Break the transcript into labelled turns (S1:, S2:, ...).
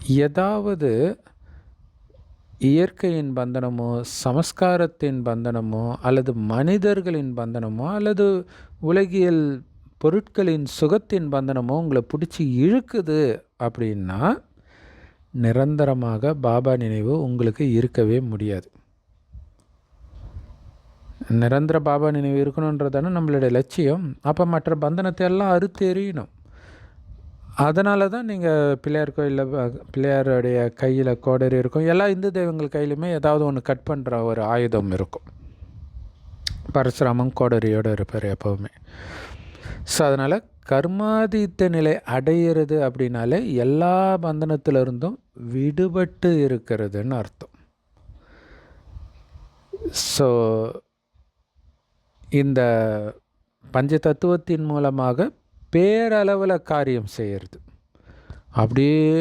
S1: ஏதாவது இயற்கையின் பந்தனமோ, சமஸ்காரத்தின் பந்தனமோ, அல்லது மனிதர்களின் பந்தனமோ, அல்லது உலகியல் பொருட்களின் சுகத்தின் பந்தனமோ உங்களை பிடிச்சி இழுக்குது அப்படின்னா, நிரந்தரமாக பாபா நினைவு உங்களுக்கு இருக்கவே முடியாது. நிரந்தர பாபா நினைவு இருக்கணுன்றதானே நம்மளுடைய லட்சியம். அப்போ மற்ற பந்தனத்தை எல்லாம் அறுத்து எறியணும். அதனால தான் நீங்கள் பிள்ளையார் கோயிலில் பிள்ளையாருடைய கையில் கோடரி இருக்கும். எல்லா இந்து தெய்வங்கள் கையிலுமே ஏதாவது ஒன்று கட் பண்ணுற ஒரு ஆயுதம் இருக்கும். பரசுராமன் கோடரியோடு இருப்பார் எப்போவுமே. ஸோ அதனால் கர்மாதீத்த நிலை அடையிறது அப்படின்னாலே எல்லா பந்தனத்திலிருந்தும் விடுபட்டு இருக்கிறதுன்னு அர்த்தம். ஸோ இந்த பஞ்ச தத்துவத்தின் மூலமாக பேரளவில் காரியம் செய்கிறது. அப்படியே